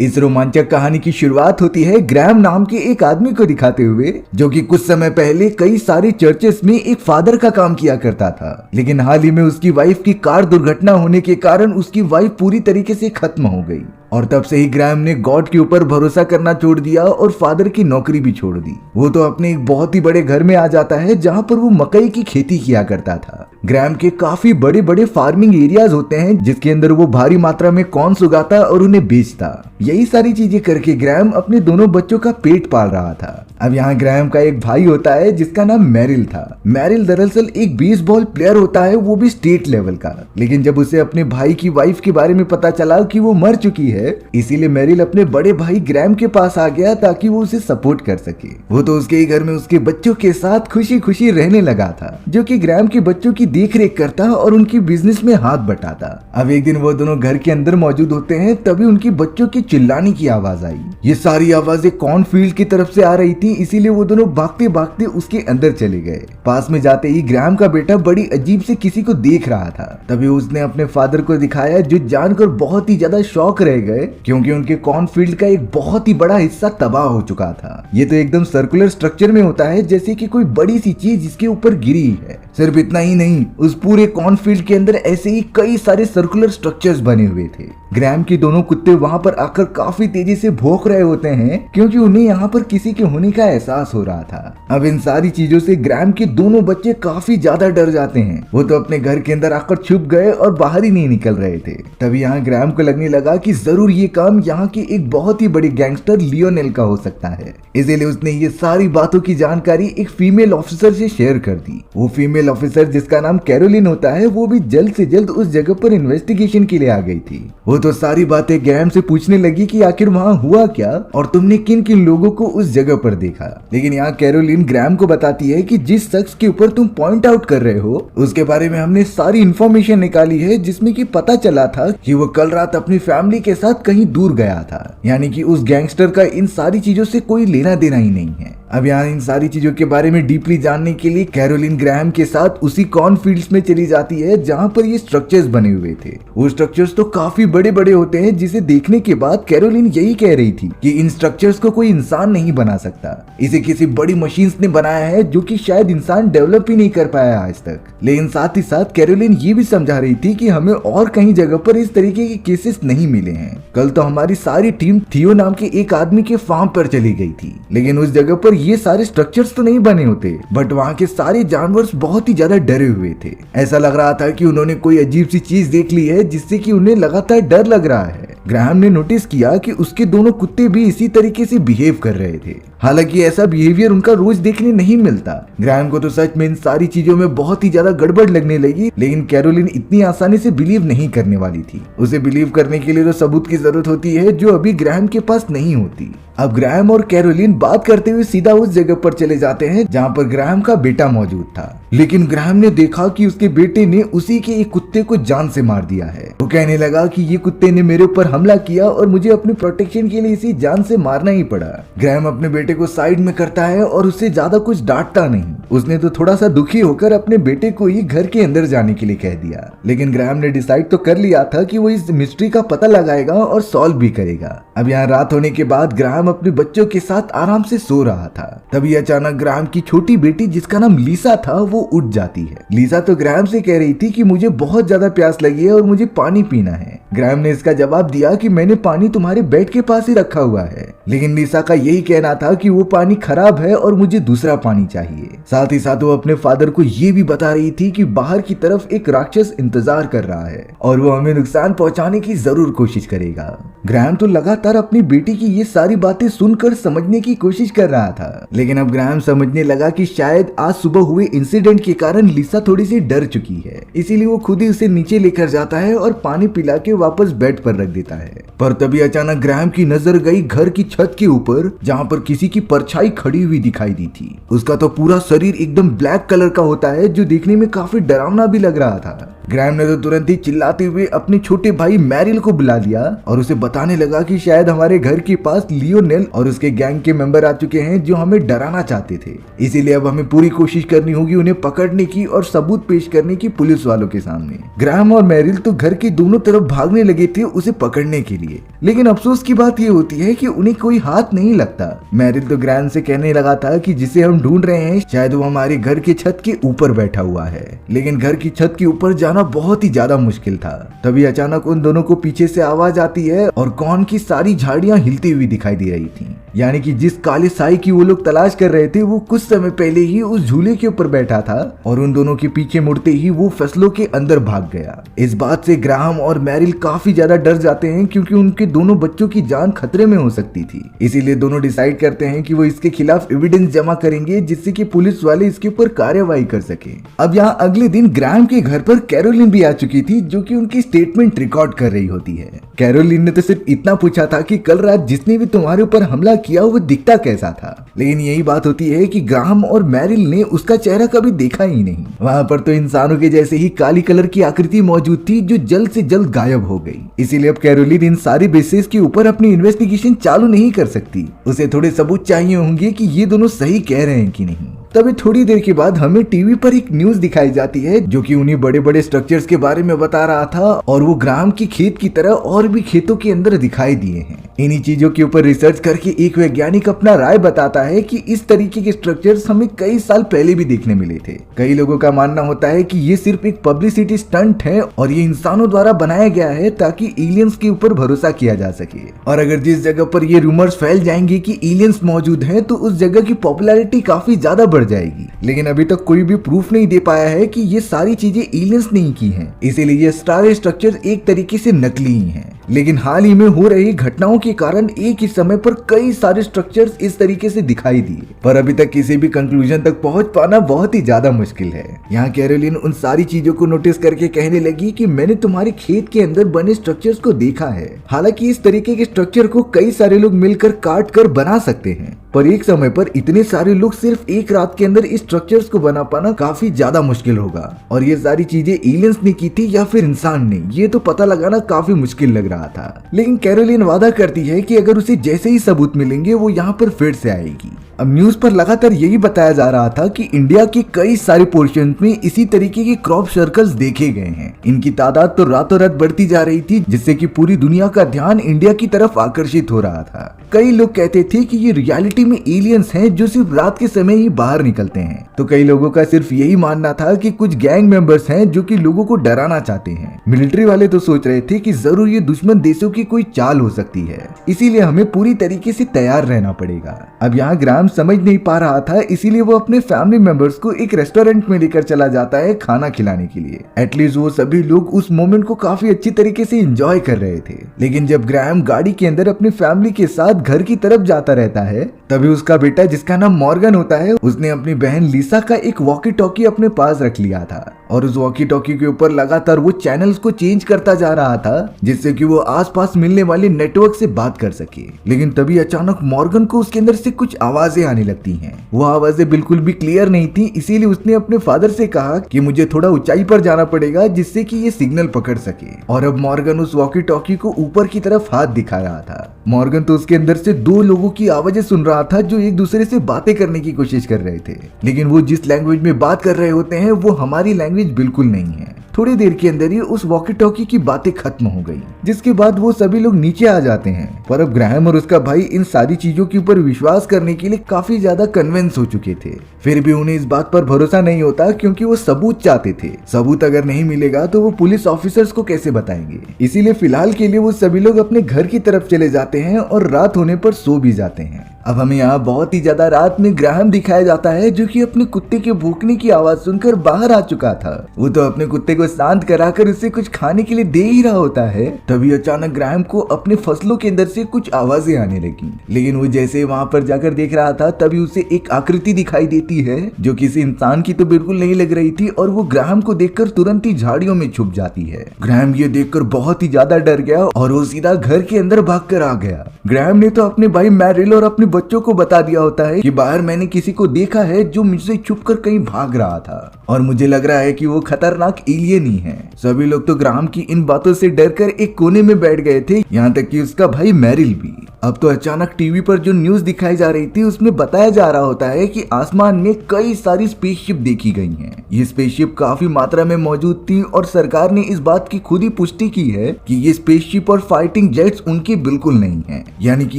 इस रोमांचक कहानी की शुरुआत होती है ग्रैम नाम के एक आदमी को दिखाते हुए, जो कि कुछ समय पहले कई सारी चर्चेस में एक फादर का काम किया करता था। लेकिन हाल ही में उसकी वाइफ की कार दुर्घटना होने के कारण उसकी वाइफ पूरी तरीके से खत्म हो गई और तब से ही ग्रैम ने गॉड के ऊपर भरोसा करना छोड़ दिया और फादर की नौकरी भी छोड़ दी। वो तो अपने एक बहुत ही बड़े घर में आ जाता है जहाँ पर वो मकई की खेती किया करता था। ग्रैम के काफी बड़े बड़े फार्मिंग एरियाज होते हैं जिसके अंदर वो भारी मात्रा में कॉर्न उगाता और उन्हें बेचता। यही सारी चीजें करके ग्रैम अपने दोनों बच्चों का पेट पाल रहा था। अब यहाँ ग्रैम का एक भाई होता है जिसका नाम मैरिल था। मैरिल दरअसल एक बेसबॉल प्लेयर होता है, वो भी स्टेट लेवल का। लेकिन जब उसे अपने भाई की वाइफ के बारे में पता चला कि वो मर चुकी है, इसीलिए मैरिल अपने बड़े भाई ग्रैम के पास आ गया ताकि वो उसे सपोर्ट कर सके। वो तो उसके ही घर में उसके बच्चों के साथ खुशी खुशी रहने लगा था, जो कि ग्रैम के बच्चों की देख रेख करता और उनकी बिजनेस में हाथ बटाता। अब एक दिन वो दोनों घर के अंदर मौजूद होते हैं, तभी उनकी बच्चों की चिल्लाने की आवाज आई। ये सारी आवाजें कॉर्नफील्ड की तरफ से आ रही थी, इसीलिए वो दोनों भागते भागते उसके अंदर चले गए। पास में जाते ही ग्रैम का बेटा बड़ी अजीब से किसी को देख रहा था। तभी उसने अपने फादर को दिखाया, जो जानकर बहुत ही ज्यादा शॉक रह गए क्योंकि उनके कॉर्नफील्ड का एक बहुत ही बड़ा हिस्सा तबाह हो चुका था। ये तो एकदम सर्कुलर स्ट्रक्चर में होता है, जैसे कि कोई बड़ी सी चीज जिसके ऊपर गिरी है। सिर्फ इतना ही नहीं, उस पूरे कॉर्नफील्ड के अंदर ऐसे ही कई सारे सर्कुलर स्ट्रक्चर्स बने हुए थे। ग्रैम के दोनों कुत्ते वहां पर आकर काफी तेजी से भौंक रहे होते हैं क्योंकि उन्हें यहाँ पर किसी के होने का एहसास हो रहा था। अब इन सारी चीजों से ग्रैम के दोनों बच्चे काफी ज्यादा डर जाते हैं। वो तो अपने घर के अंदर आकर छुप गए और बाहर ही नहीं निकल रहे थे। तभी यहाँ ग्रैम को लगने लगा कि जरूर ये काम यहाँ के एक बहुत ही बड़े गैंगस्टर लियोनेल का हो सकता है। इसीलिए उसने ये सारी बातों की जानकारी एक फीमेल ऑफिसर से शेयर कर दी। वो फीमेल ऑफिसर जिसका नाम कैरोलिन होता है, वो भी जल्द से जल्द उस जगह पर इन्वेस्टिगेशन के लिए आ गई थी। वो तो सारी बातें ग्रैम से पूछने लगी कि आखिर वहाँ हुआ क्या और तुमने किन किन लोगों को उस जगह पर देखा। लेकिन यहाँ कैरोलिन ग्रैम को बताती है कि जिस शख्स के ऊपर तुम पॉइंट आउट कर रहे हो उसके बारे में हमने सारी इंफॉर्मेशन निकाली है, जिसमें कि पता चला था कि वो कल रात अपनी फैमिली के साथ कहीं दूर गया था। यानी कि उस गैंगस्टर का इन सारी चीजों से कोई लेना देना ही नहीं है। अब यहाँ इन सारी चीजों के बारे में डीपली जानने के लिए कैरोलिन ग्रैम के साथ उसी कॉर्नफील्ड्स में चली जाती है जहाँ पर ये स्ट्रक्चर्स बने हुए थे। वो स्ट्रक्चर्स तो काफी बड़े बड़े होते हैं, जिसे देखने के बाद कैरोलिन यही कह रही थी कि इन स्ट्रक्चर्स को कोई इंसान नहीं बना सकता, इसे किसी बड़ी मशीन्स ने बनाया है जो कि शायद इंसान डेवलप ही नहीं कर पाया आज तक। लेकिन साथ ही साथ कैरोलिन ये भी समझा रही थी कि हमें और कहीं जगह पर इस तरीके के केसेस नहीं मिले हैं। कल तो हमारी सारी टीम थियो नाम के एक आदमी के फार्म पर चली गई थी, लेकिन उस जगह पर ये सारे स्ट्रक्चर्स तो नहीं बने होते, बट वहाँ के सारे जानवर बहुत ही ज्यादा डरे हुए थे। ऐसा लग रहा था कि उन्होंने कोई अजीब सी चीज देख ली है जिससे कि उन्हें लगातार डर लग रहा है। ग्रैम ने नोटिस किया कि उसके दोनों कुत्ते भी इसी तरीके से बिहेव कर रहे थे। हालांकि ऐसा बिहेवियर उनका रोज देखने नहीं मिलता। ग्रैम को तो सच में इन सारी चीजों में बहुत ही ज्यादा गड़बड़ लगने लगी, लेकिन कैरोलिन इतनी आसानी से बिलीव नहीं करने वाली थी। उसे बिलीव करने के लिए तो सबूत की जरूरत होती है जो अभी ग्रैम के पास नहीं होती। अब ग्रैम और कैरोलिन बात करते हुए सीधा उस जगह पर चले जाते हैं जहाँ पर ग्रैम का बेटा मौजूद था। लेकिन ग्रैम ने देखा कि उसके बेटे ने उसी के एक कुत्ते को जान से मार दिया है। वो कहने लगा कि ये कुत्ते ने मेरे ऊपर हमला किया और मुझे अपनी प्रोटेक्शन के लिए इसे जान से मारना ही पड़ा। ग्रैम अपने बेटे को साइड में करता है और उसे ज्यादा कुछ डांटता नहीं। उसने तो थोड़ा सा दुखी होकर अपने बेटे को ही घर के अंदर जाने के लिए कह दिया। लेकिन ग्रैम ने डिसाइड तो कर लिया था कि वो इस मिस्ट्री का पता लगाएगा और सॉल्व भी करेगा। अब यहाँ रात होने के बाद ग्रैम अपने बच्चों के साथ आराम से सो रहा था। तभी अचानक ग्रैम की छोटी बेटी जिसका नाम लीसा था वो उठ जाती है। लीसा तो ग्रैम से कह रही थी कि मुझे बहुत ज्यादा प्यास लगी है और मुझे पानी पीना है। ग्रैम ने इसका जवाब दिया कि मैंने पानी तुम्हारे बेड के पास ही रखा हुआ है। लेकिन लीसा का यही कहना था कि वो पानी खराब है और मुझे दूसरा पानी चाहिए। साथ ही साथ वो अपने फादर को ये भी बता रही थी कि बाहर की तरफ एक राक्षस इंतजार कर रहा है और वो हमें नुकसान पहुंचाने की जरूर कोशिश करेगा। ग्रैम तो लगातार अपनी बेटी की ये सारी बातें सुनकर समझने की कोशिश कर रहा था, लेकिन अब ग्रैम समझने लगा कि शायद आज सुबह हुए इंसिडेंट के कारण लीसा थोड़ी सी डर चुकी है। इसीलिए वो खुद ही उसे नीचे लेकर जाता है और पानी पिला के वापस बेड पर रख देता है। पर तभी अचानक ग्रैम की नजर गई घर की छत के ऊपर, जहाँ पर किसी की परछाई खड़ी हुई दिखाई दी थी। उसका तो पूरा शरीर एकदम ब्लैक कलर का होता है, जो देखने में काफी डरावना भी लग रहा था। ग्रैम ने तो तुरंत ही चिल्लाते हुए अपने छोटे भाई मैरिल को बुला लिया और उसे बताने लगा कि शायद हमारे घर के पास लियोनेल और उसके गैंग के मेंबर आ चुके हैं जो हमें डराना चाहते थे। इसीलिए अब हमें पूरी कोशिश करनी होगी उन्हें पकड़ने की और सबूत पेश करने की पुलिस वालों के सामने। ग्रैम और मैरिल तो घर के दोनों तरफ भागने लगे थे उसे पकड़ने के लिए, लेकिन अफसोस की बात यह होती है कि उन्हें कोई हाथ नहीं लगता। मैरिल तो ग्रैम से कहने लगा था कि जिसे हम ढूंढ रहे हैं शायद वो हमारे घर के छत के ऊपर बैठा हुआ है, लेकिन घर की छत के ऊपर जाना बहुत ही ज्यादा मुश्किल था। तभी अचानक उन दोनों को पीछे से आवाज आती है और कॉर्न की सारी झाड़ियां हिलती हुई दिखाई दे रही थी, यानी कि जिस काले साई की वो लोग तलाश कर रहे थे वो कुछ समय पहले ही उस झूले के ऊपर बैठा था और उन दोनों के पीछे मुड़ते ही वो फसलों के अंदर भाग गया। इस बात से ग्राहम और मैरिल काफी ज्यादा डर जाते हैं क्योंकि उनके दोनों बच्चों की जान खतरे में हो सकती थी। इसीलिए दोनों डिसाइड करते हैं कि वो इसके खिलाफ एविडेंस जमा करेंगे जिससे कि पुलिस वाले इसके ऊपर कार्यवाही कर सके। अब यहाँ अगले दिन ग्राहम के घर पर कैरोलिन भी आ चुकी थी जो कि उनकी स्टेटमेंट रिकॉर्ड कर रही होती है। कैरोलिन ने तो सिर्फ इतना पूछा था कि कल रात जिसने भी तुम्हारे ऊपर हमला किया वो दिखता कैसा था, लेकिन यही बात होती है कि ग्राहम और मैरिल ने उसका चेहरा कभी देखा ही नहीं। वहाँ पर तो इंसानों के जैसे ही काली कलर की आकृति मौजूद थी जो जल्द से जल्द गायब हो गई। इसीलिए अब कैरोलिन इन सारी बेसिस के ऊपर अपनी इन्वेस्टिगेशन चालू नहीं कर सकती। उसे थोड़े सबूत चाहिए होंगे कि ये दोनों सही कह रहे हैं कि नहीं। तभी थोड़ी देर के बाद हमें टीवी पर एक न्यूज दिखाई जाती है जो कि उन्हीं बड़े बड़े स्ट्रक्चर्स के बारे में बता रहा था और वो ग्राम की खेत की तरह और भी खेतों के अंदर दिखाई दिए हैं। इन्हीं चीजों के ऊपर रिसर्च करके एक वैज्ञानिक अपना राय बताता है कि इस तरीके के स्ट्रक्चर्स हमें कई साल पहले भी देखने मिले थे। कई लोगों का मानना होता है कि ये सिर्फ एक पब्लिसिटी स्टंट है और ये इंसानों द्वारा बनाया गया है ताकि एलियंस के ऊपर भरोसा किया जा सके, और अगर जिस जगह पर ये रूमर्स फैल जाएंगे कि एलियंस मौजूद हैं तो उस जगह की पॉपुलैरिटी काफी ज्यादा बढ़ जाएगी। लेकिन अभी तक कोई भी प्रूफ नहीं दे पाया है कि ये सारी चीजें एलियंस नहीं की हैं, इसीलिए ये सारे स्ट्रक्चर एक तरीके से नकली ही हैं। लेकिन हाल ही में हो रही घटनाओं के कारण एक ही समय पर कई सारे स्ट्रक्चर्स इस तरीके से दिखाई दिए, पर अभी तक किसी भी कंक्लूजन तक पहुंच पाना बहुत ही ज्यादा मुश्किल है। यहाँ कैरोलिन उन सारी चीजों को नोटिस करके कहने लगी कि मैंने तुम्हारे खेत के अंदर बने स्ट्रक्चर्स को देखा है। हालांकि इस तरीके के स्ट्रक्चर को कई सारे लोग मिलकर काट कर बना सकते हैं, पर एक समय पर इतने सारे लोग सिर्फ एक रात के अंदर इस स्ट्रक्चर्स को बना पाना काफी ज्यादा मुश्किल होगा, और ये सारी चीजें एलियंस ने की थी या फिर इंसान ने, ये तो पता लगाना काफी मुश्किल लग रहा था। लेकिन कैरोलिन वादा करती है कि अगर उसे जैसे ही सबूत मिलेंगे वो यहाँ पर फिर से आएगी। अब न्यूज पर लगातार यही बताया जा रहा था कि इंडिया के कई सारे पोर्शन में इसी तरीके के क्रॉप सर्कल्स देखे गए हैं। इनकी तादाद तो रातों रात बढ़ती जा रही थी जिससे कि पूरी दुनिया का ध्यान इंडिया की तरफ आकर्षित हो रहा था। कई लोग कहते थे कि ये रियलिटी में एलियंस हैं जो सिर्फ रात के समय ही बाहर निकलते हैं, तो कई लोगों का सिर्फ यही मानना था कि कुछ गैंग मेंबर्स हैं जो कि लोगों को डराना चाहते हैं। मिलिट्री वाले तो सोच रहे थे कि जरूर ये दुश्मन देशों की कोई चाल हो सकती है, इसीलिए हमें पूरी तरीके से तैयार रहना पड़ेगा। अब यहाँ ग्राम समझ नहीं पा रहा था, इसीलिए वो अपने फैमिली मेंबर्स को एक रेस्टोरेंट में लेकर चला जाता है खाना खिलाने के लिए। एटलीस्ट वो सभी लोग उस मोमेंट को काफी अच्छी तरीके से एंजॉय कर रहे थे। लेकिन जब ग्राहम गाड़ी के अंदर अपनी फैमिली के साथ घर की तरफ जाता रहता है तभी उसका बेटा जिसका नाम मॉर्गन होता है उसने अपनी बहन लिसा का एक वॉकी टॉकी अपने पास रख लिया था और उस वॉकी टॉकी के ऊपर लगातार वो चैनल्स को चेंज करता जा रहा था जिससे कि वो आसपास मिलने वाले नेटवर्क से बात कर सके। लेकिन तभी अचानक मॉर्गन को उसके अंदर से कुछ आवाजें आने लगती हैं। वो आवाजें बिल्कुल भी क्लियर नहीं थी, इसीलिए उसने अपने फादर से कहा कि मुझे थोड़ा ऊंचाई पर जाना पड़ेगा जिससे कि ये सिग्नल पकड़ सके। और अब मॉर्गन उस वॉकी टॉकी को ऊपर की तरफ हाथ दिखा रहा था। मॉर्गन तो उसके अंदर से दो लोगों की आवाजें सुन रहा था जो एक दूसरे से बातें करने की कोशिश कर रहे थे, लेकिन वो जिस लैंग्वेज में बात कर रहे होते हैं वो हमारी लैंग्वेज बिल्कुल नहीं है। थोड़ी देर के अंदर ही उस वॉकी टॉकी की बातें खत्म हो गई, जिसके बाद वो सभी लोग नीचे आ जाते हैं। पर अब ग्राहम और उसका भाई इन सारी चीजों के ऊपर विश्वास करने के लिए काफी ज्यादा कन्विंस हो चुके थे। फिर भी उन्हें इस बात पर भरोसा नहीं होता क्योंकि वो सबूत चाहते थे। सबूत अगर नहीं मिलेगा तो वो पुलिस ऑफिसर्स को कैसे बताएंगे। इसीलिए फिलहाल के लिए वो सभी लोग अपने घर की तरफ चले जाते हैं और रात होने पर सो भी जाते हैं। अब हमें यहाँ बहुत ही ज्यादा रात में ग्राहम दिखाया जाता है जो कि अपने कुत्ते के भूखने की आवाज सुनकर बाहर आ चुका था। वो तो अपने कुत्ते को शांत कराकर उसे कुछ खाने के लिए दे ही रहा होता है। तभी अचानक ग्राहम को अपने फसलों के अंदर से कुछ आवाजें आने लगी, लेकिन वो जैसे वहाँ पर जाकर देख रहा था तभी उसे एक आकृति दिखाई देती है जो किसी इंसान की तो बिल्कुल नहीं लग रही थी और वो ग्राहम को देखकर तुरंत ही झाड़ियों में छुप जाती है। ग्राहम ये देखकर बहुत ही ज्यादा डर गया और वो सीधा घर के अंदर भाग कर आ गया। ग्राहम ने तो अपने भाई मैरिल और अपनी बच्चों को बता दिया होता है कि बाहर मैंने किसी को देखा है जो मुझसे छुपकर कहीं भाग रहा था और मुझे लग रहा है कि वो खतरनाक एलियन ही है। सभी लोग तो ग्राहम की इन बातों से डरकर एक कोने में बैठ गए थे, यहाँ तक कि उसका भाई मैरिल भी। अब तो अचानक टीवी पर जो न्यूज दिखाई जा रही थी उसमें बताया जा रहा होता है कि आसमान में कई सारी स्पेसशिप देखी गई हैं। ये स्पेसशिप काफी मात्रा में मौजूद थी और सरकार ने इस बात की खुद ही पुष्टि की है कि ये स्पेसशिप और फाइटिंग जेट्स उनके बिल्कुल नहीं है, यानी कि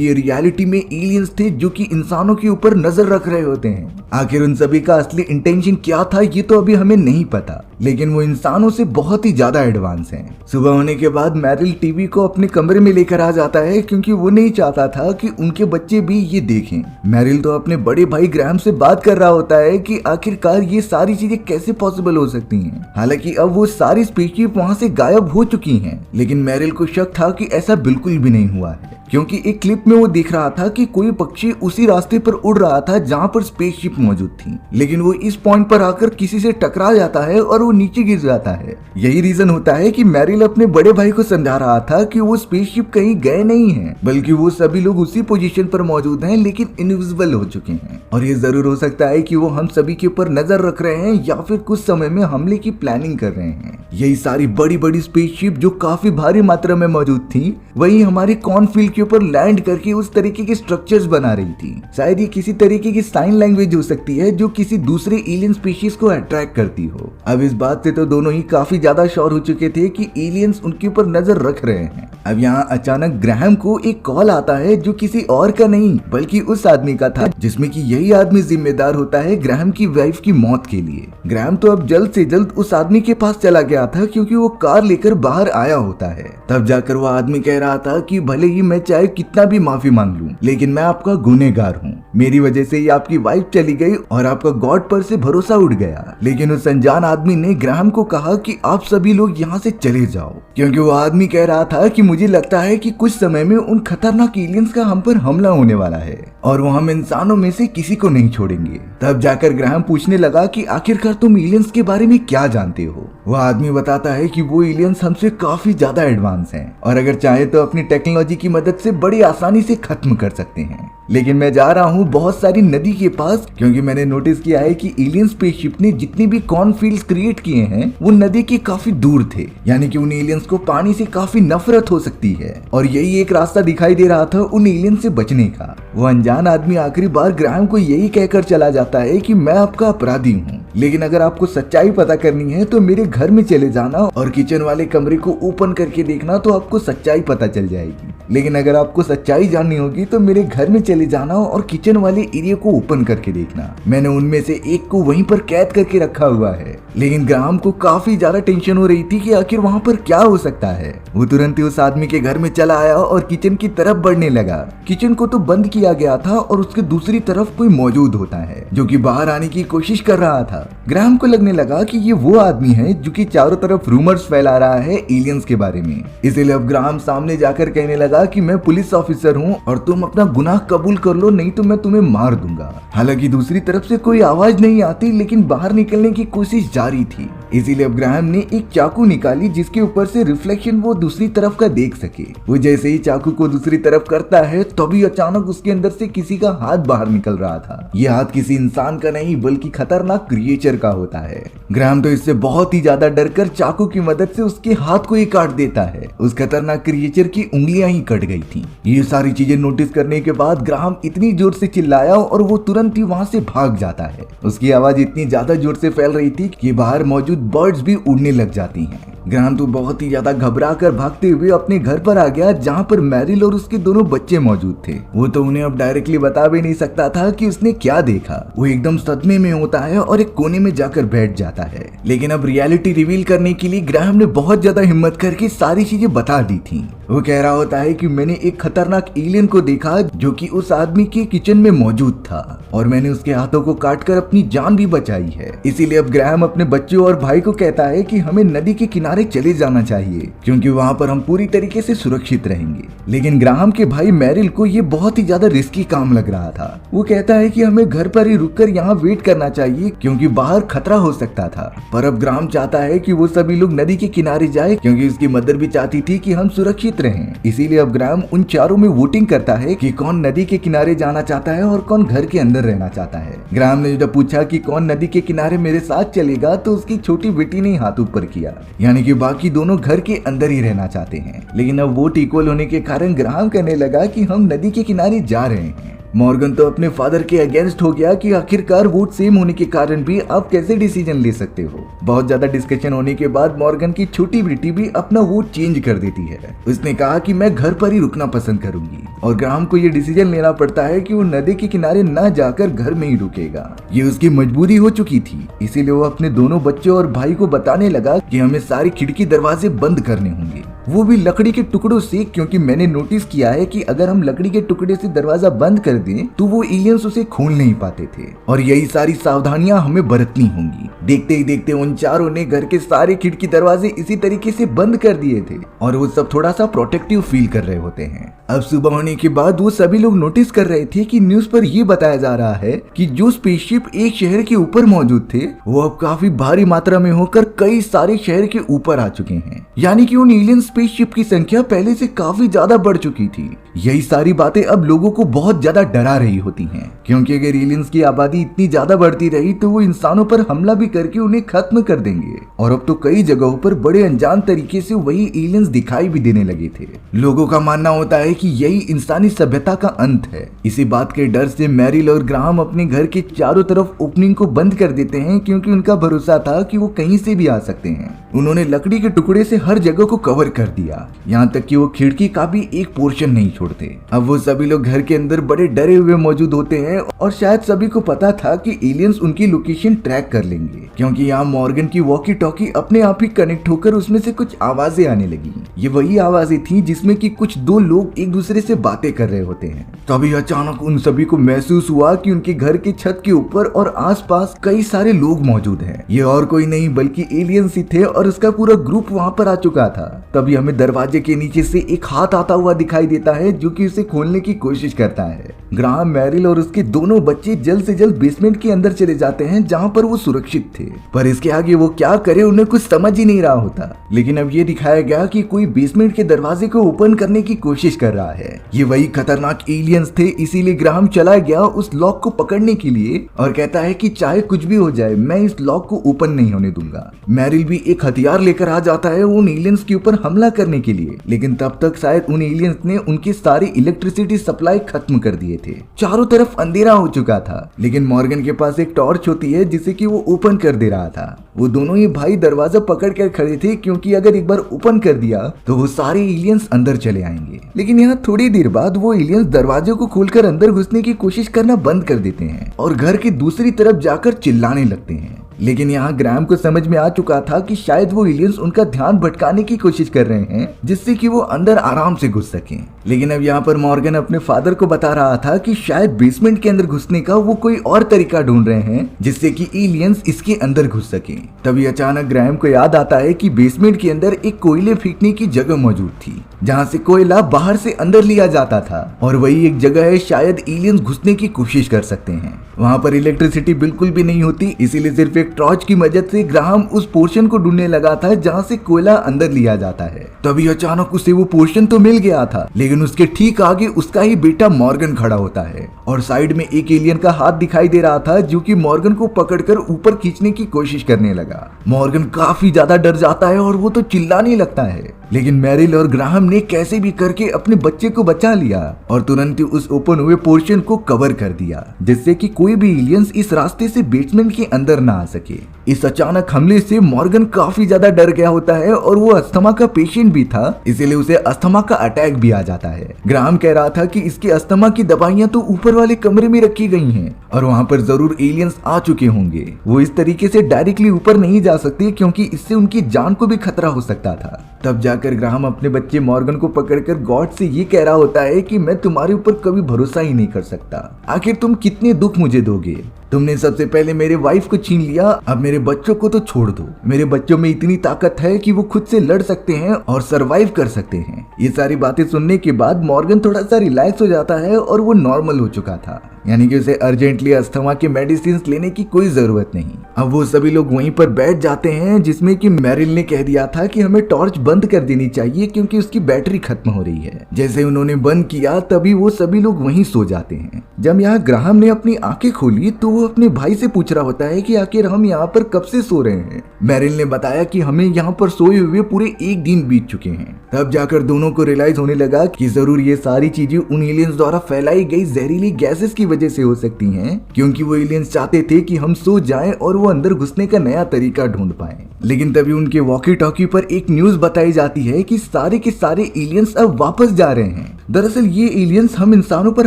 ये रियलिटी में एलियंस थे जो कि इंसानों के ऊपर नजर रख रहे होते हैं। आखिर उन सभी का असली इंटेंशन क्या था ये तो अभी हमें नहीं पता, लेकिन वो इंसानों से बहुत ही ज्यादा एडवांस हैं। सुबह होने के बाद मैरिल टीवी को अपने कमरे में लेकर आ जाता है क्योंकि वो नहीं चाहता था कि उनके बच्चे भी ये देखें। मैरिल तो अपने बड़े भाई ग्राहम से बात कर रहा होता है कि आखिरकार ये सारी चीजें कैसे पॉसिबल हो सकती हैं। हालांकि अब वो सारी स्पेसशिप वहां से गायब हो चुकी हैं, लेकिन मैरिल को शक था कि ऐसा बिल्कुल भी नहीं हुआ है, क्योंकि एक क्लिप में वो देख रहा था कि कोई पक्षी उसी रास्ते पर उड़ रहा था जहाँ पर स्पेसशिप मौजूद थी, लेकिन वो इस पॉइंट पर आकर किसी से टकरा जाता है और वो नीचे गिर जाता है। यही रीजन होता है कि मैरिल अपने बड़े भाई को समझा रहा था कि वो स्पेसशिप कहीं गए नहीं हैं, बल्कि वो सभी लोग उसी पोजीशन पर मौजूद हैं लेकिन इनविजिबल हो चुके हैं। और ये जरूर हो सकता है कि वो हम सभी के ऊपर नजर रख रहे हैं या फिर कुछ समय में हमले की प्लानिंग कर रहे हैं। यही सारी बड़ी बड़ी स्पेसशिप जो काफी भारी मात्रा में मौजूद थी, वही हमारे कॉर्नफील्ड के ऊपर लैंड करके उस तरीके के स्ट्रक्चर्स बना रही थी। शायद ये किसी तरीके की साइन लैंग्वेज हो सकती है जो किसी दूसरे एलियन स्पीशीज को अट्रैक्ट करती हो। अब इस बात से तो दोनों ही काफी ज्यादा श्योर हो चुके थे कि एलियंस उनके ऊपर नजर रख रहे हैं। अब यहाँ अचानक ग्राहम को एक कॉल आता है जो किसी और का नहीं बल्कि उस आदमी का था, जिसमें कि यही आदमी जिम्मेदार होता है ग्राहम की वाइफ की मौत के लिए। ग्राहम तो अब जल्द से जल्द उस आदमी के पास चला गया था क्योंकि वो कार लेकर बाहर आया होता है। तब जाकर वो आदमी कह रहा था कि भले ही मैं चाहे कितना भी माफी मांग लूं, लेकिन मैं आपका गुनहगार हूँ। मेरी वजह से ही आपकी वाइफ चली गई और आपका गॉड पर से भरोसा उड़ गया। लेकिन उस अनजान आदमी ने ग्राहम को कहा कि आप सभी लोग यहाँ से चले जाओ, क्योंकि वो आदमी कह रहा था कि मुझे लगता है कि कुछ समय में उन खतरनाक एलियंस का हम पर हमला होने वाला है और वो हम इंसानों में से किसी को नहीं छोड़ेंगे। तब जाकर ग्राहम पूछने लगा कि आखिरकार तुम एलियंस के बारे में क्या जानते हो। वह आदमी बताता है कि वो एलियंस हमसे काफी ज्यादा एडवांस हैं और अगर चाहे तो अपनी टेक्नोलॉजी की मदद से बड़ी आसानी से खत्म कर सकते हैं। लेकिन मैं जा रहा हूँ बहुत सारी नदी के पास, क्योंकि मैंने नोटिस किया है कि एलियन स्पेसशिप ने जितनी भी कॉर्नफील्ड्स क्रिएट किए हैं वो नदी के काफी दूर थे, यानी कि उन एलियंस को पानी से काफी नफरत हो सकती है और यही एक रास्ता दिखाई दे रहा था उन एलियन से बचने का। वो अनजान आदमी आखिरी बार ग्राहम को यही कहकर चला जाता है कि मैं आपका अपराधी हूँ, लेकिन अगर आपको सच्चाई पता करनी है तो मेरे घर में चले जाना और किचन वाले कमरे को ओपन करके देखना तो आपको सच्चाई पता चल जाएगी। लेकिन अगर आपको सच्चाई जाननी होगी तो मेरे घर में चले जाना और किचन वाले एरिया को ओपन करके देखना। मैंने उनमें से एक को वहीं पर कैद करके रखा हुआ है। लेकिन ग्राहम को काफी ज्यादा टेंशन हो रही थी कि आखिर वहाँ पर क्या हो सकता है। वो तुरंत ही उस आदमी के घर में चला आया और किचन की तरफ बढ़ने लगा। किचन को तो बंद किया गया था और उसके दूसरी तरफ कोई मौजूद होता है जो कि बाहर आने की कोशिश कर रहा था। ग्राहम को लगने लगा कि ये वो आदमी है जो कि चारों तरफ रूमर्स फैला रहा है एलियंस के बारे में। इसीलिए अब ग्राहम सामने जाकर कहने लगा कि मैं पुलिस ऑफिसर हूँ और तुम अपना गुनाह कबूल कर लो, नहीं तो मैं तुम्हें मार दूंगा। हालांकि दूसरी तरफ से कोई आवाज नहीं आती, लेकिन बाहर निकलने की कोशिश जारी थी। इसीलिए अब ग्राहम ने एक चाकू निकाली जिसके ऊपर से रिफ्लेक्शन वो दूसरी तरफ का देख सके। वो जैसे ही चाकू को दूसरी तरफ करता है तभी अचानक उसके अंदर से किसी का हाथ बाहर निकल रहा था। ये हाथ किसी इंसान का नहीं बल्कि खतरनाक क्रिएचर का होता है। ग्राहम तो इससे बहुत ही ज्यादा डरकर चाकू की मदद से उसके हाथ को ही काट देता है। उस खतरनाक क्रिएचर की उंगलियां ही कट गई थी। ये सारी चीजें नोटिस करने के बाद ग्राहम इतनी जोर से चिल्लाया और वो तुरंत ही वहां से भाग जाता है। उसकी आवाज इतनी ज्यादा जोर से फैल रही थी कि बाहर मौजूद बर्ड्स भी उड़ने लग जाती हैं। ग्राहम तो बहुत ही ज्यादा घबरा कर भागते हुए अपने घर पर आ गया जहाँ पर मैरिल और उसके दोनों बच्चे मौजूद थे। वो तो उन्हें अब डायरेक्टली बता भी नहीं सकता था कि उसने क्या देखा। वो एकदम सदमे में होता है और एक कोने में जाकर बैठ जाता है। लेकिन अब रियलिटी रिवील करने के लिए ग्राहम ने बहुत ज्यादा हिम्मत करके सारी चीजें बता दी थी। वो कह रहा होता है कि मैंने एक खतरनाक एलियन को देखा जो कि उस आदमी के किचन में मौजूद था और मैंने उसके हाथों को काटकर अपनी जान भी बचाई है। इसीलिए अब ग्राहम अपने बच्चों और भाई को कहता है कि हमें नदी के किनारे चले जाना चाहिए क्योंकि वहाँ पर हम पूरी तरीके से सुरक्षित रहेंगे। लेकिन ग्राहम के भाई मैरिल को ये बहुत ही ज्यादा रिस्की काम लग रहा था। वो कहता है कि हमें घर पर ही रुककर यहाँ वेट करना चाहिए क्योंकि बाहर खतरा हो सकता था। पर अब ग्राहम चाहता है कि वो सभी लोग नदी के किनारे जाए क्योंकि उसकी मदर भी चाहती थी कि हम सुरक्षित मित्र हैं। इसीलिए अब ग्राम उन चारों में वोटिंग करता है कि कौन नदी के किनारे जाना चाहता है और कौन घर के अंदर रहना चाहता है। ग्राम ने जब पूछा कि कौन नदी के किनारे मेरे साथ चलेगा तो उसकी छोटी बेटी ने हाथ ऊपर किया, यानी कि बाकी दोनों घर के अंदर ही रहना चाहते हैं। लेकिन अब वोट इक्वल होने के कारण ग्राम कहने लगा कि हम नदी के किनारे जा रहे हैं। मॉर्गन तो अपने फादर के अगेंस्ट हो गया कि आखिरकार वोट सेम होने के कारण भी आप कैसे डिसीजन ले सकते हो। बहुत ज्यादा डिस्कशन होने के बाद मॉर्गन की छोटी बेटी भी अपना वोट चेंज कर देती है। उसने कहा कि मैं घर पर ही रुकना पसंद करूंगी और ग्राम को ये डिसीजन लेना पड़ता है कि वो नदी के किनारे न जाकर घर में ही रुकेगा। ये उसकी मजबूरी हो चुकी थी, इसीलिए वो अपने दोनों बच्चों और भाई को बताने लगा कि हमें सारी खिड़की दरवाजे बंद करने होंगे, वो भी लकड़ी के टुकड़ों से, क्योंकि मैंने नोटिस किया है कि अगर हम लकड़ी के टुकड़े से दरवाजा बंद कर दें तो वो एलियंस उसे खोल नहीं पाते थे और यही सारी सावधानियां हमें बरतनी होंगी। देखते ही देखते उन चारों ने घर के सारे खिड़की दरवाजे इसी तरीके से बंद कर दिए थे और वो सब थोड़ा सा प्रोटेक्टिव फील कर रहे होते हैं। अब सुबह होने के बाद वो सभी लोग नोटिस कर रहे थे कि न्यूज पर ये बताया जा रहा है कि जो स्पेसशिप एक शहर के ऊपर मौजूद थे वो अब काफी भारी मात्रा में होकर कई सारे शहर के ऊपर आ चुके हैं, यानी कि उन एलियन स्पेसशिप की संख्या पहले से काफी ज्यादा बढ़ चुकी थी। यही सारी बातें अब लोगों को बहुत ज्यादा डरा रही होती हैं, क्योंकि अगर एलियंस की आबादी इतनी ज्यादा बढ़ती रही तो वो इंसानों पर हमला भी करके उन्हें खत्म कर देंगे। और अब तो कई जगहों पर बड़े अनजान तरीके से वही एलियंस दिखाई भी देने लगे थे। लोगों का मानना होता है कि यही इंसानी सभ्यता का अंत है। इसी बात के डर से मैरिल और ग्राहम अपने घर के चारों तरफ ओपनिंग को बंद कर देते हैं, क्योंकि उनका भरोसा था कि वो कहीं से भी आ सकते हैं। उन्होंने लकड़ी के टुकड़े से हर जगह को कवर कर दिया, यहाँ तक कि वो खिड़की का भी एक पोर्शन नहीं छोड़ते। अब वो सभी लोग घर के अंदर बड़े डरे हुए मौजूद होते हैं और शायद सभी को पता था कि एलियंस उनकी लोकेशन ट्रैक कर लेंगे, क्योंकि यहाँ मॉर्गन की वॉकी टॉकी अपने आप ही कनेक्ट होकर उसमें से कुछ आवाजें आने लगी। ये वही आवाजें थी जिसमें कि कुछ दो लोग एक दूसरे से बातें कर रहे होते हैं। तभी अचानक उन सभी को महसूस हुआ कि उनके घर के छत के ऊपर और आसपास कई सारे लोग मौजूद हैं। ये और कोई नहीं बल्कि एलियंस ही थे और उसका पूरा ग्रुप वहाँ पर आ चुका था। तभी हमें दरवाजे के नीचे से एक हाथ आता हुआ दिखाई देता है जो कि उसे खोलने की कोशिश करता है। ग्राहम, मैरिल और उसके दोनों बच्चे जल्द से जल्द बेसमेंट के अंदर चले जाते हैं जहाँ पर वो सुरक्षित थे, पर इसके आगे वो क्या करे उन्हें कुछ समझ ही नहीं रहा होता। लेकिन अब ये दिखाया गया कि कोई बेसमेंट के दरवाजे को ओपन करने की कोशिश कर रहा है। ये वही खतरनाक एलियंस थे, इसीलिए ग्राहम चला गया उस लॉक को पकड़ने के लिए और कहता है कि चाहे कुछ भी हो जाए मैं इस लॉक को ओपन नहीं होने दूंगा। मैरिल भी एक हथियार लेकर आ जाता है उन एलियंस के ऊपर हमला करने के लिए, लेकिन तब तक शायद उन एलियंस ने उनके सारे इलेक्ट्रिसिटी सप्लाई खत्म कर दिए थे। चारों तरफ अंधेरा हो चुका था, लेकिन मॉर्गन के पास एक टॉर्च होती है जिसे कि वो ओपन कर दे रहा था। वो दोनों ही भाई दरवाजा पकड़ कर खड़े थे, क्योंकि अगर एक बार ओपन कर दिया तो वो सारे एलियंस अंदर चले आएंगे। लेकिन यहाँ थोड़ी देर बाद वो एलियंस दरवाजे को खोलकर अंदर घुसने की कोशिश करना बंद कर देते हैं और घर की दूसरी तरफ जाकर चिल्लाने लगते हैं। लेकिन यहाँ ग्राहम को समझ में आ चुका था कि शायद वो एलियंस उनका ध्यान भटकाने की कोशिश कर रहे हैं, जिससे कि वो अंदर आराम से घुस सकें। लेकिन अब यहाँ पर मॉर्गन अपने फादर को बता रहा था कि शायद बेसमेंट के अंदर घुसने का वो कोई और तरीका ढूंढ रहे हैं जिससे कि एलियंस इसके अंदर घुस सके। तभी अचानक ग्राहम को याद आता है कि बेसमेंट के अंदर एक कोयले फेंकने की जगह मौजूद थी, जहाँ से कोयला बाहर से अंदर लिया जाता था, और वही एक जगह है शायद एलियंस घुसने की कोशिश कर सकते हैं। वहाँ पर इलेक्ट्रिसिटी बिल्कुल भी नहीं होती, इसीलिए सिर्फ एक टॉर्च की मदद से ग्राहम उस पोर्शन को ढूंढने लगा था जहाँ से कोयला अंदर लिया जाता है। तभी अचानक उसे वो पोर्शन तो मिल गया था, लेकिन उसके ठीक आगे उसका ही बेटा मॉर्गन खड़ा होता है और साइड में एक एलियन का हाथ दिखाई दे रहा था जो कि मॉर्गन को पकड़कर ऊपर खींचने की कोशिश करने लगा। मॉर्गन काफी ज्यादा डर जाता है और वो तो चिल्लाने लगता है, लेकिन मैरिल और ग्राहम ने कैसे भी करके अपने बच्चे को बचा लिया और तुरंत ही उस ओपन हुए पोर्शन को कवर कर दिया, जिससे कि कोई भी एलियंस इस रास्ते से बेसमेंट के अंदर ना आ सके। इस अचानक हमले से मॉर्गन काफी ज्यादा डर गया होता है और वो अस्थमा का पेशेंट भी था, इसीलिए उसे अस्थमा का अटैक भी आ जाता है। ग्राहम कह रहा था कि इसके अस्थमा की दवाइयां तो ऊपर वाले कमरे में रखी गई हैं और वहां पर जरूर एलियंस आ चुके होंगे। वो इस तरीके से डायरेक्टली ऊपर नहीं जा सकते क्योंकि इससे उनकी जान को भी खतरा हो सकता था। तब जाकर ग्राहम अपने बच्चे मॉर्गन को पकड़कर गॉड से ये कह रहा होता है कि मैं तुम्हारे ऊपर कभी भरोसा ही नहीं कर सकता। आखिर तुम कितने दुख मुझे दोगे? तुमने सबसे पहले मेरे वाइफ को छीन लिया, अब मेरे बच्चों को तो छोड़ दो। मेरे बच्चों में इतनी ताकत है कि वो खुद से लड़ सकते हैं और सरवाइव कर सकते हैं। ये सारी बातें सुनने के बाद मॉर्गन थोड़ा सा रिलैक्स हो जाता है और वो नॉर्मल हो चुका था। यानी कि उसे अर्जेंटली अस्थमा के मेडिसिन लेने की कोई जरूरत नहीं। अब वो सभी लोग वहीं पर बैठ जाते हैं जिसमें कि मैरिल ने कह दिया था कि हमें टॉर्च बंद कर देनी चाहिए क्योंकि उसकी बैटरी खत्म हो रही है। जैसे उन्होंने बंद किया तभी वो सभी लोग वहीं सो जाते हैं। जब यहाँ ग्राहम ने अपनी आंखें खोली तो वो अपने भाई से पूछ रहा होता है कि आखिर हम यहाँ पर कब से सो रहे हैं। मैरिल ने बताया कि हमें यहाँ पर सोए हुए पूरे 1 दिन बीत चुके हैं। तब जाकर दोनों को रियलाइज होने लगा कि जरूर ये सारी चीजें उन एलियंस द्वारा फैलाई गई जहरीली गैसेस की वजह से हो सकती हैं, क्योंकि वो एलियंस चाहते थे कि हम सो जाएं और वो अंदर घुसने का नया तरीका ढूंढ पाएं। लेकिन तभी उनके वॉकी टॉकी पर एक न्यूज बताई जाती है कि सारे के सारे एलियंस अब वापस जा रहे हैं। दरअसल ये एलियंस हम इंसानों पर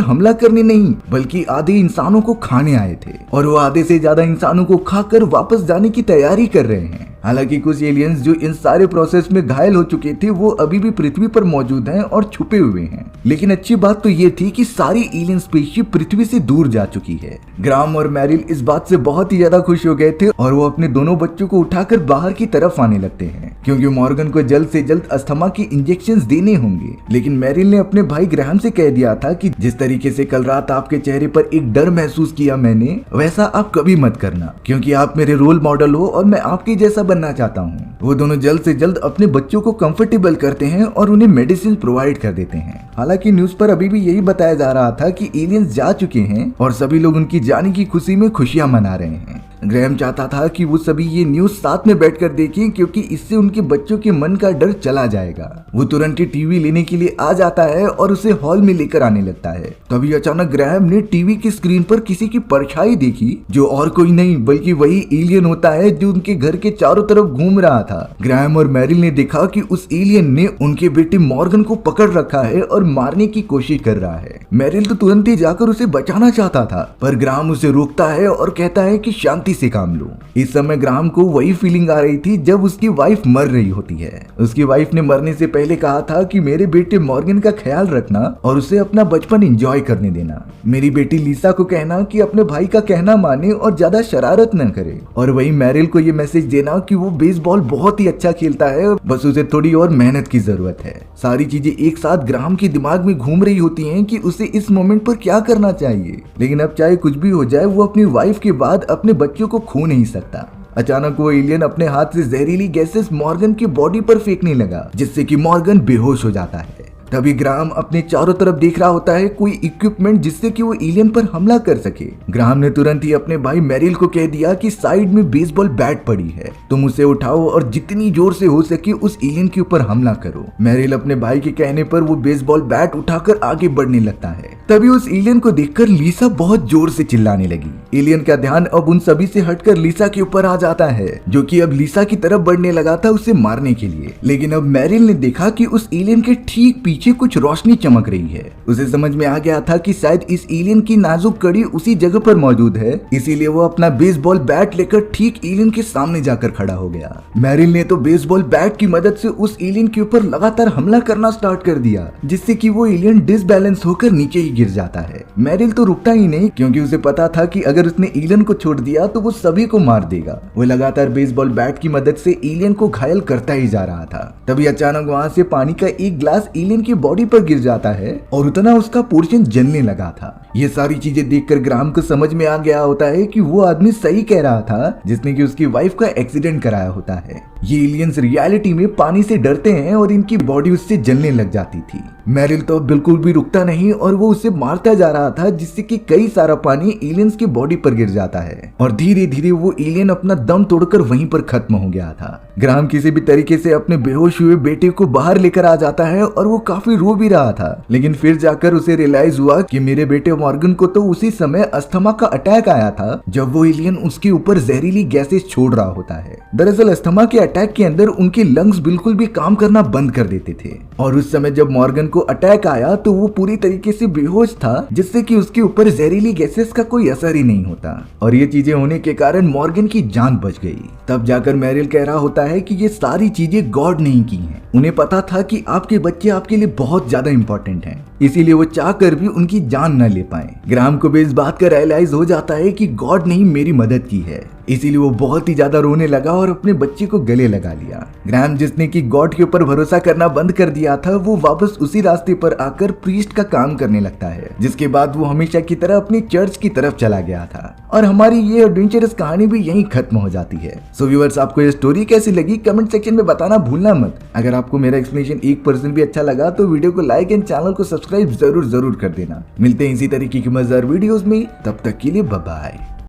हमला करने नहीं बल्कि आधे इंसानों को खाने आए थे और वो आधे से ज्यादा इंसानों को खाकर वापस जाने की तैयारी कर रहे हैं। हालांकि कुछ एलियंस जो इन सारे प्रोसेस में घायल हो चुके थे वो अभी भी पृथ्वी पर मौजूद हैं और छुपे हुए हैं। लेकिन अच्छी बात तो ये थी कि सारी एलियन स्पेसशिप पृथ्वी से दूर जा चुकी है। ग्राम और मैरिल इस बात से बहुत ही ज्यादा खुश हो गए थे और वो अपने दोनों बच्चों को उठाकर बाहर की तरफ आने लगते हैं, क्योंकि मॉर्गन को जल्द से जल्द अस्थमा के इंजेक्शंस देने होंगे। लेकिन मैरिल ने अपने भाई ग्राहम से कह दिया था कि जिस तरीके से कल रात आपके चेहरे पर एक डर महसूस किया मैंने, वैसा आप कभी मत करना, क्योंकि आप मेरे रोल मॉडल हो और मैं आपके जैसा बनना चाहता हूँ। वो दोनों जल्द से जल्द अपने बच्चों को कंफर्टेबल करते हैं और उन्हें मेडिसिन प्रोवाइड कर देते हैं। हालांकि न्यूज पर अभी भी यही बताया जा रहा था कि एलियंस जा चुके हैं और सभी लोग उनकी जाने की खुशी में खुशियां मना रहे हैं। ग्रैहम चाहता था कि वो सभी ये न्यूज साथ में बैठकर देखें, क्योंकि इससे उनके बच्चों के मन का डर चला जाएगा। वो तुरंत ही टीवी लेने के लिए आ जाता है और उसे हॉल में लेकर आने लगता है। तभी अचानक ग्रैहम ने टीवी की स्क्रीन पर किसी की परछाई देखी, जो और कोई नहीं बल्कि वही एलियन होता है जो उनके घर के चारों तरफ घूम रहा था। ग्रैहम और मैरिल ने देखा कि उस एलियन ने उनके बेटे मॉर्गन को पकड़ रखा है और मारने की कोशिश कर रहा है। मैरिल तो तुरंत ही जाकर उसे बचाना चाहता था, पर ग्रैहम उसे रोकता है और कहता है कि शांति से काम लो। इस समय ग्राहम को वही फीलिंग आ रही थी जब उसकी वाइफ मर रही होती है। उसकी वाइफ ने मरने से पहले कहा था कि मेरे बेटे मॉर्गन का ख्याल रखना और उसे अपना बचपन एंजॉय करने देना। मेरी बेटी लिसा को कहना कि अपने भाई का कहना माने और ज्यादा शरारत न करे। और वही मैरिल को ये मैसेज देना कि वो बेसबॉल बहुत ही अच्छा खेलता है, बस उसे थोड़ी और मेहनत की जरूरत है। सारी चीजें एक साथ ग्राहम के दिमाग में घूम रही होती हैं कि उसे इस मोमेंट पर क्या करना चाहिए। लेकिन अब चाहे कुछ भी हो जाए, वो अपनी वाइफ के बाद अपने बच्चों को खो नहीं सकता। अचानक वो एलियन अपने हाथ से जहरीली गैसेस मॉर्गन की बॉडी पर फेंकने लगा, जिससे कि मॉर्गन बेहोश हो जाता है। तभी ग्राहम अपने चारों तरफ देख रहा होता है कोई इक्विपमेंट जिससे कि वो एलियन पर हमला कर सके। ग्राहम ने तुरंत ही अपने भाई मैरिल को कह दिया कि साइड में बेसबॉल बैट पड़ी है, तुम उसे उठाओ और जितनी जोर से हो सके उस एलियन के ऊपर हमला करो। मैरिल अपने भाई के कहने पर वो बेसबॉल बैट उठाकर आगे बढ़ने लगता है। तभी उस एलियन को देखकर लिसा बहुत जोर से चिल्लाने लगी। एलियन का ध्यान अब उन सभी से हटकर लिसा के ऊपर आ जाता है, जो कि अब लिसा की तरफ बढ़ने लगा था उसे मारने के लिए। लेकिन अब मैरिल ने देखा कि उस एलियन के ठीक पीछे कुछ रोशनी चमक रही है। उसे समझ में आ गया था कि शायद इस एलियन की नाजुक कड़ी उसी जगह पर मौजूद है, इसीलिए वो अपना बेसबॉल बैट लेकर ठीक एलियन के सामने जाकर खड़ा हो गया। मैरिल ने तो बेसबॉल बैट की मदद से उस एलियन के ऊपर लगातार हमला करना स्टार्ट कर दिया, जिससे कि वो एलियन डिसबैलेंस होकर नीचे ही गिर जाता है। मैरिल तो रुकता ही नहीं, क्योंकि उसे पता था कि अगर उसने एलियन को छोड़ दिया तो वो सभी को मार देगा। वो लगातार बेसबॉल बैट की मदद से एलियन को घायल करता ही जा रहा था। तभी अचानक वहां से पानी का एक ग्लास एलियन की बॉडी पर गिर जाता है और उतना उसका पोर्शन जलने लगा था। ये सारी चीजें देखकर ग्राहम को समझ में आ गया होता है कि वो आदमी सही कह रहा था जिसने कि उसकी वाइफ का एक्सीडेंट कराया होता है। ये एलियंस रियलिटी में पानी से डरते हैं और इनकी बॉडी उससे जलने लग जाती थी। मैरिल तो बिल्कुल भी रुकता नहीं और वो उसे मारता जा रहा था, जिससे कि कई सारा पानी एलियंस की बॉडी पर गिर जाता है और धीरे धीरे वो एलियन अपना दम तोड़कर वहीं पर खत्म हो गया था। ग्राहम किसी भी तरीके से अपने बेहोश हुए बेटे को बाहर लेकर आ जाता है और वो काफी रो भी रहा था। लेकिन फिर जाकर उसे रियलाइज हुआ कि मेरे बेटे मॉर्गन को तो उसी समय अस्थमा का अटैक आया था जब वो एलियन उसके ऊपर जहरीली गैसेस छोड़ रहा होता है। दरअसल अस्थमा के अटैक के अंदर उनके लंग्स बिल्कुल भी काम करना बंद कर देते थे और उस समय जब मॉर्गन को अटैक आया तो वो पूरी तरीके से बेहोश था, जिससे कि उसके ऊपर जहरीली गैसेस का कोई असर ही नहीं होता और ये चीजें होने के कारण मॉर्गन की जान बच गई। तब जाकर मैरिल कह रहा होता है कि ये सारी चीजें गॉड नहीं की हैं। उन्हें पता था कि आपके बच्चे आपके लिए बहुत ज्यादा इंपॉर्टेंट हैं, इसीलिए वो चाहकर भी उनकी जान न ले पाए। ग्राहम को भी इस बात का रियलाइज हो जाता है कि गॉड ने ही मेरी मदद की है। इसीलिए वो बहुत ही ज्यादा रोने लगा और अपने बच्चे को गले लगा लिया। ग्रैम जिसने कि गॉड के ऊपर भरोसा करना बंद कर दिया था, वो वापस उसी रास्ते पर आकर प्रीस्ट का काम करने लगता है, जिसके बाद वो हमेशा की तरह अपनी चर्च की तरफ चला गया था। और हमारी ये एडवेंचरस कहानी भी यहीं खत्म हो जाती है। सो व्यूअर्स, आपको ये स्टोरी कैसी लगी कमेंट सेक्शन में बताना भूलना मत। अगर आपको मेरा एक्सप्लेनेशन 1% भी अच्छा लगा तो वीडियो को लाइक एंड चैनल को सब्सक्राइब जरूर कर देना। मिलते हैं इसी तरीके की मजेदार वीडियोस में, तब तक के लिए बाय बाय।